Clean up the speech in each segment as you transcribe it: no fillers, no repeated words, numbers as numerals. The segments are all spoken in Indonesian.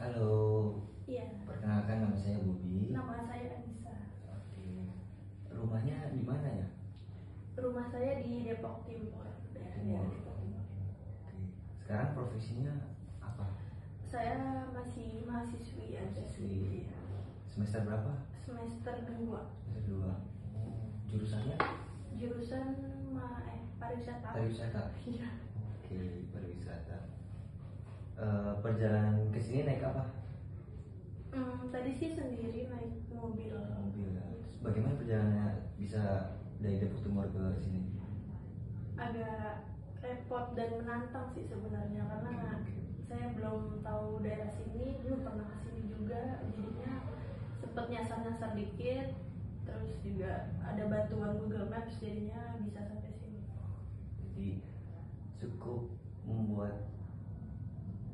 Halo, Iya, perkenalkan nama saya Bobi. nama saya Anissa. Oke, rumahnya di mana ya? Rumah saya di Depok Timur, daerah Depok Timur. Oke, sekarang profesinya apa? Saya masih mahasiswi aja Mahasiswi. sih. Iya. Semester berapa? Semester 2. Semester 2. Jurusannya? Jurusan pariwisata. Pariwisata. Iya. Oke, pariwisata. Perjalanan ke sini naik apa? Tadi sih sendiri naik mobil. Mobil. Ya. Bagaimana perjalanannya bisa dari Depok Timur ke sini? Agak repot dan menantang sih sebenarnya karena saya belum tahu daerah sini, belum pernah ke sini juga, jadinya sempet nyasar-nyasar dikit. Terus juga ada bantuan Google Maps, jadinya bisa sampai sini. Jadi cukup membuat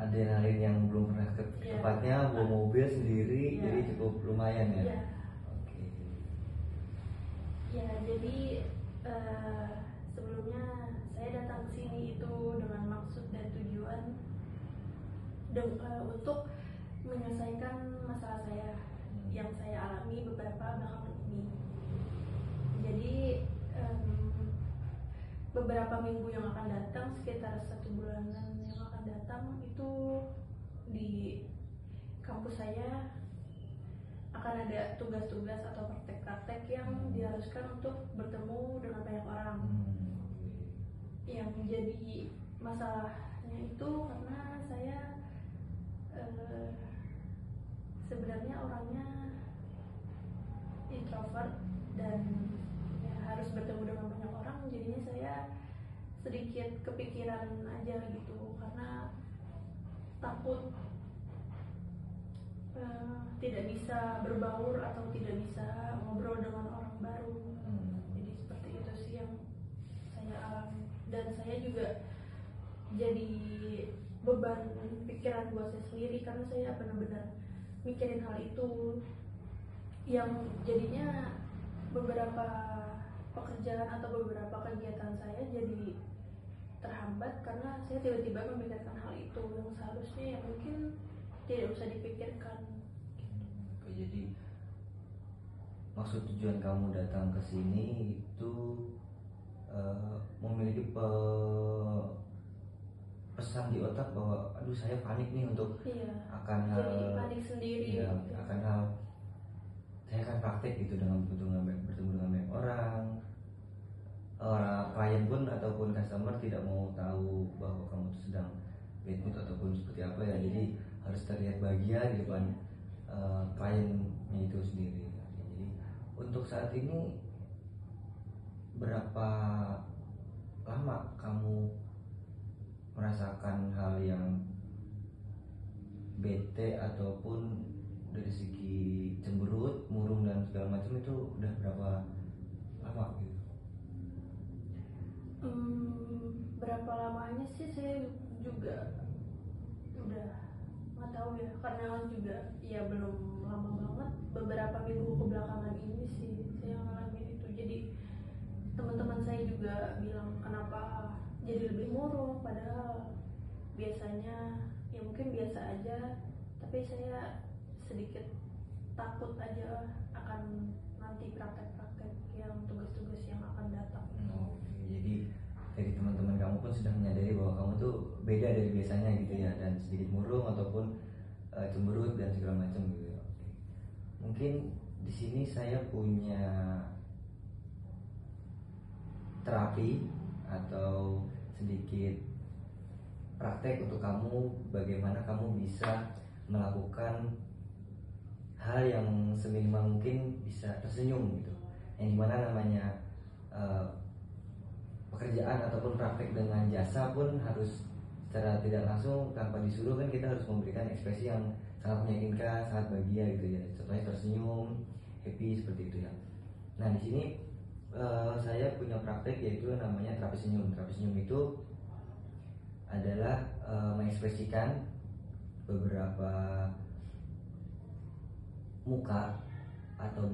adrenalin yang belum pernah ke Iya. tempatnya, bawa mobil sendiri, Iya. jadi cukup lumayan ya. Iya. Oke. Ya, jadi sebelumnya saya datang ke sini itu dengan maksud dan tujuan untuk menyelesaikan masalah saya yang saya alami beberapa belakangan ini. Jadi beberapa minggu yang akan datang, sekitar 1 bulanan yang akan datang, itu di kampus saya akan ada tugas-tugas atau praktek-praktek yang diharuskan untuk bertemu dengan banyak orang. Yang menjadi masalahnya itu karena saya sebenarnya orangnya introvert dan ya, harus bertemu dengan banyak orang, jadinya saya sedikit kepikiran aja gitu karena takut tidak bisa berbaur atau tidak bisa ngobrol dengan orang baru. Jadi seperti itu sih yang saya alami, dan saya juga jadi beban pikiran buat saya sendiri karena saya benar-benar mikirin hal itu, yang jadinya beberapa pekerjaan atau beberapa kegiatan saya jadi terhambat karena saya tiba-tiba memikirkan hal itu yang seharusnya ya mungkin tidak usah dipikirkan. Jadi maksud tujuan kamu datang ke sini itu memiliki pesan di otak bahwa aduh saya panik nih untuk Iya, akan jadi panik sendiri. ya, akan hal saya akan praktek gitu dengan bertemu dengan banyak orang klien pun ataupun customer tidak mau tahu bahwa kamu tuh sedang bad mood ataupun seperti apa ya. Jadi harus terlihat bahagia di depan kliennya itu sendiri. Jadi untuk saat ini berapa lama kamu merasakan hal yang bete ataupun dari segi cemberut, murung dan segala macam itu udah berapa lama gitu? Berapa lamanya sih saya juga udah nggak tahu ya, karena juga ya belum lama banget, beberapa minggu kebelakangan ini sih saya ngalamin itu. Jadi teman-teman saya juga bilang kenapa jadi lebih murung, padahal biasanya ya mungkin biasa aja, tapi saya sedikit takut aja akan nanti praktek-praktek yang tugas-tugas yang akan datang. Jadi dari teman-teman kamu pun sudah menyadari bahwa kamu tuh beda dari biasanya gitu ya, dan sedikit murung ataupun cemberut dan segala macam gitu ya. Mungkin di sini saya punya terapi atau sedikit praktek untuk kamu, bagaimana kamu bisa melakukan hal yang seminimal mungkin bisa tersenyum gitu, yang dimana namanya pekerjaan ataupun praktek dengan jasa pun harus secara tidak langsung tanpa disuruh kan kita harus memberikan ekspresi yang sangat meyakinkan, sangat bahagia gitu ya. Contohnya tersenyum, happy seperti itu ya. Nah di sini saya punya praktek yaitu namanya terapi senyum. Terapi senyum itu adalah mengekspresikan beberapa muka atau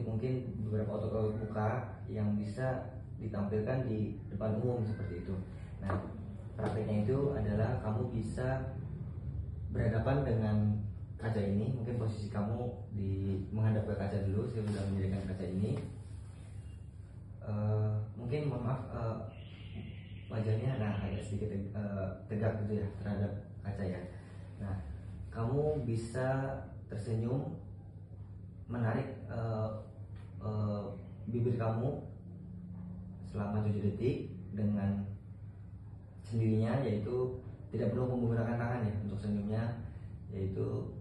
mungkin beberapa otot muka yang bisa ditampilkan di depan umum seperti itu. Nah, prakteknya itu adalah kamu bisa berhadapan dengan kaca ini. Mungkin posisi kamu menghadap ke kaca dulu. Saya sudah menyediakan kaca ini. Mungkin mohon maaf, wajahnya agak sedikit tegak gitu ya terhadap kaca ya. Nah, kamu bisa tersenyum, menarik bibir kamu selama 7 detik dengan sendirinya, yaitu tidak perlu menggunakan tangan ya untuk senyumnya, yaitu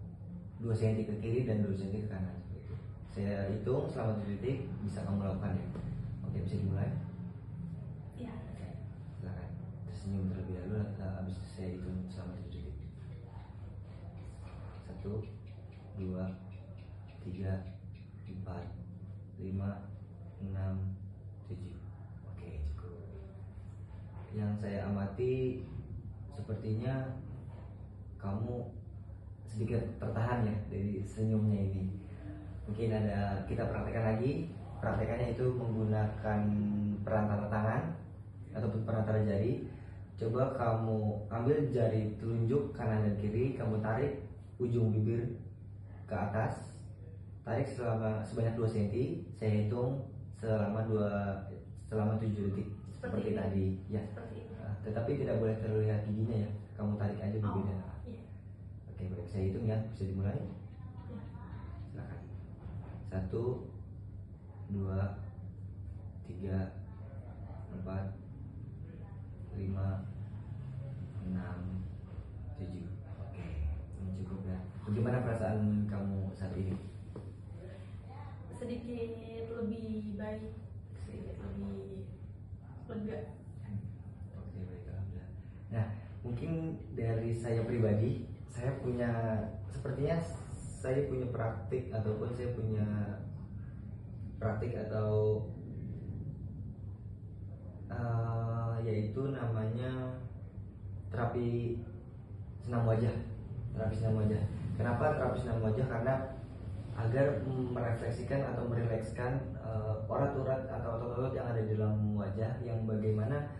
2 cm ke kiri dan 2 cm ke kanan. Saya hitung selama 7 detik, bisa kamu lakukan ya. Oke, bisa dimulai? Ya. Silakan tersenyum terlebih dahulu, habis itu saya hitung selama 7 detik. 1, 2, 3, 4, 5, 6, 7. Oke, cukup. Yang saya amati sepertinya kamu sedikit tertahan ya dari senyumnya ini. Mungkin kita praktekkan lagi. Praktekannya itu menggunakan perantara tangan ataupun perantara jari. Coba kamu ambil jari telunjuk kanan dan kiri, kamu tarik ujung bibir ke atas, tarik sebanyak 2 cm. Saya hitung selama 7 detik seperti tadi ya. Tetapi tidak boleh terlihat giginya ya, kamu tarik aja bibirnya. Iya. Oke, baik, saya hitung ya, bisa dimulai. Silakan. 1, 2, 3, 4, 5, 6, 7. Oke, ini cukup ya. Bagaimana perasaan kamu saat ini? Sedikit lebih baik, sedikit lebih lega. Oke, baik, alhamdulillah. Nah, mungkin dari saya pribadi, sepertinya saya punya praktik atau yaitu namanya terapi senam wajah. Kenapa terapi senam wajah? Karena agar merefleksikan atau merilekskan urat-urat atau otot-otot yang ada di dalam wajah yang bagaimana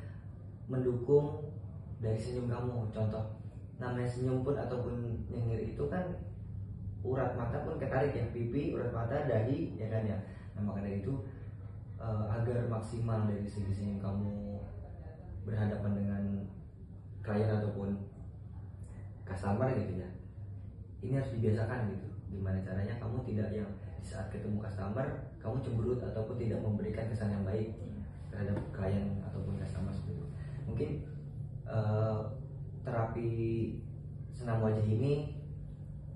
mendukung dari senyum kamu. Contoh, namanya senyum pun ataupun nyengir itu kan urat mata pun ketarik ya, pipi, urat mata, dahi, ya kan ya. Nah, maka dari itu agar maksimal dari segi senyum kamu berhadapan dengan klien ataupun customer gitu ya, ini harus dibiasakan gitu. Gimana caranya kamu tidak yang di saat ketemu customer kamu cemberut ataupun tidak memberikan kesan yang baik terhadap klien ataupun customer seperti itu. Mungkin terapi senam wajah ini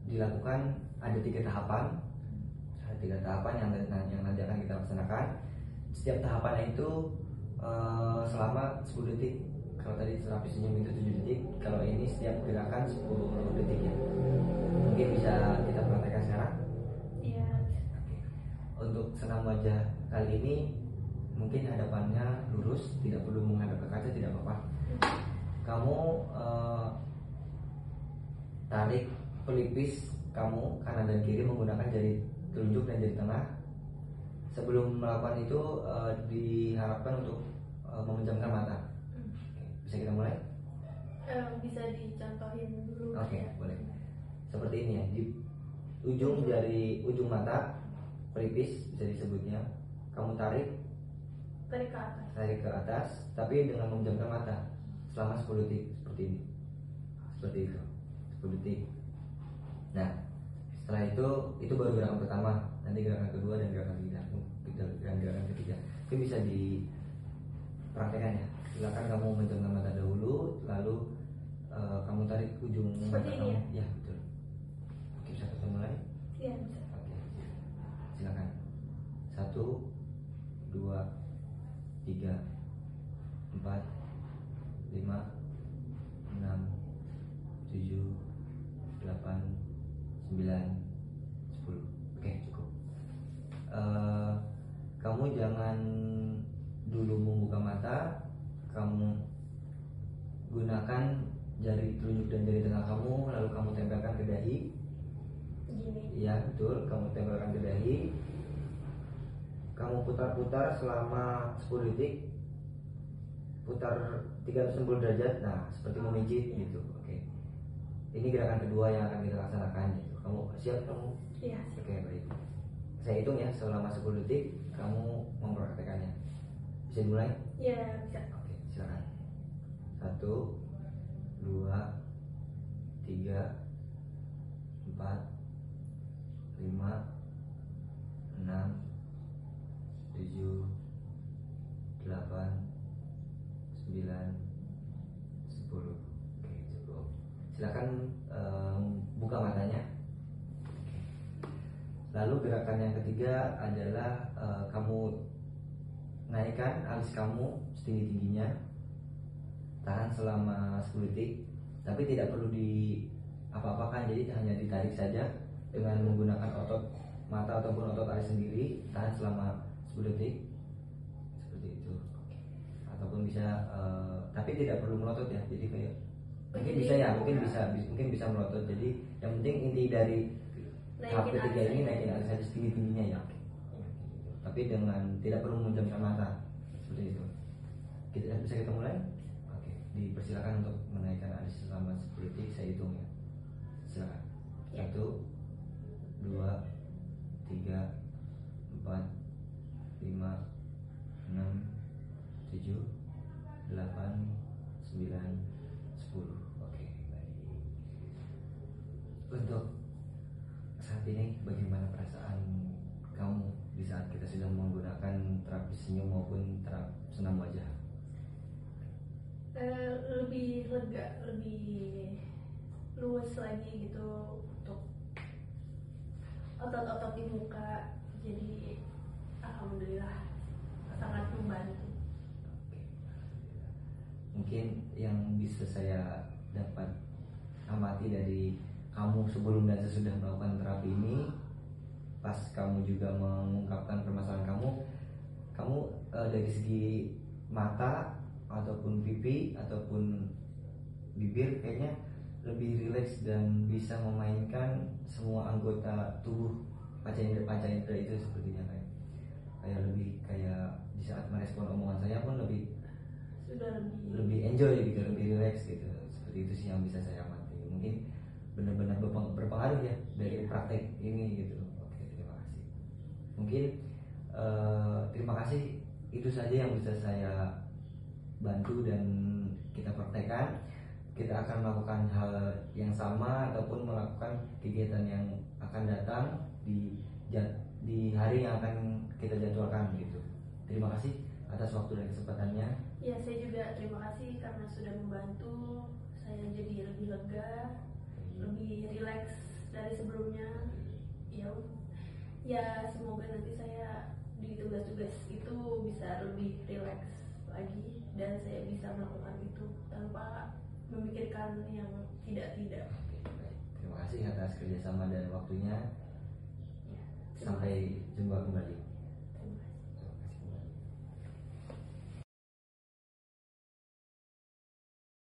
dilakukan ada 3 tahapan. Yang nanti akan kita laksanakan. Setiap tahapannya itu selama 10 detik. Kalau tadi terapi senyum itu 7 detik, kalau ini setiap gerakan 10 detik ya. Mungkin bisa kita praktekkan sekarang. Iya. Untuk senam wajah kali ini mungkin hadapannya lurus, tidak perlu menghadap ke kaca, tidak apa-apa. Kamu tarik pelipis kamu kanan dan kiri menggunakan jari telunjuk dan jari tengah. Sebelum melakukan itu diharapkan untuk memejamkan mata. Bisa kita mulai? Bisa dicontohin dulu. Oke, boleh. Seperti ini ya, di ujung mata pelipis bisa disebutnya. Kamu tarik ke atas, tapi dengan memejamkan mata selama 10 detik seperti ini. Seperti itu. 10 detik. Nah, setelah itu baru gerakan pertama. Nanti gerakan kedua dan gerakan ketiga. Itu bisa dipraktekkan ya. Silakan kamu memejamkan mata dahulu, lalu kamu tarik ujung mata kamu. Ya, betul. Oke, bisa kita mulai? Iya, bisa. Oke. Silakan. 1, 2, 3, 4, 5, 6, 7, 8, 9, 10. Oke, cukup. Kamu jangan dulu membuka mata. Kamu gunakan jari telunjuk dan jari tengah kamu, lalu kamu tempelkan ke dahi. Gini. Iya, betul. Kamu tempelkan ke dahi. Kamu putar-putar selama 10 detik. Putar 360 derajat. Nah, seperti memijit gitu. Oke. ini gerakan kedua yang akan kita laksanakan gitu. Kamu siap kamu? Iya. Oke, baik. Saya hitung ya, selama 10 detik kamu mempraktekannya. Bisa dimulai? Iya, bisa. Oke, silakan. 1, 2, 3, 4, 5, 6, 7, 8, 9, 10. Oke, cukup. Silakan buka matanya. Lalu gerakan yang ketiga adalah kamu naikkan alis kamu setinggi-tingginya, tahan selama 10 detik, tapi tidak perlu di apa-apakan, jadi hanya ditarik saja dengan menggunakan otot mata ataupun otot alis sendiri, tahan selama 10 detik seperti itu. Ataupun bisa tapi tidak perlu melotot ya, jadi kayak mungkin bisa ya, mungkin bisa melotot. Jadi yang penting inti dari tahap ketiga ini naikin alis saja setinggi-tingginya ya. Tapi dengan tidak perlu memejamkan mata seperti itu. Bisa kita mulai? Oke, dipersilakan untuk menaikkan alis selama 10 detik. Saya hitung ya. Silakan. 1, 2, 3, 4, 5, 6, 7, 8, 9, 10. Oke, baik. Untuk saat ini bagaimana perasaan kamu di saat kita sudah menggunakan terapi senyum maupun terapi senam wajah? Lebih lega, lebih luas lagi gitu untuk otot-otot di muka. Jadi alhamdulillah sangat membantu. Mungkin yang bisa saya dapat amati dari kamu sebelum dan sesudah melakukan terapi ini, pas kamu juga mengungkapkan permasalahan kamu dari segi mata ataupun pipi ataupun bibir kayaknya lebih rileks dan bisa memainkan semua anggota tubuh panca indera itu sepertinya, kayak lebih kayak di saat merespon omongan saya pun sudah lebih enjoy gitu, lebih rileks gitu. Seperti itu sih yang bisa saya amati. Mungkin benar-benar berpengaruh ya dari praktek ini gitu. Oke, terima kasih. Mungkin terima kasih, itu saja yang bisa saya bantu dan kita praktekkan. Kita akan melakukan hal yang sama ataupun melakukan kegiatan yang akan datang di hari yang akan kita jadwalkan gitu. Terima kasih atas waktu dan kesempatannya. Ya, saya juga terima kasih karena sudah membantu saya jadi lebih lega, lebih rileks dari sebelumnya. Ya semoga nanti saya di tugas-tugas itu bisa lebih rileks lagi dan saya bisa melakukan itu tanpa memikirkan yang tidak. Terima kasih atas kerjasama dan waktunya. Ya, Sampai jumpa kembali.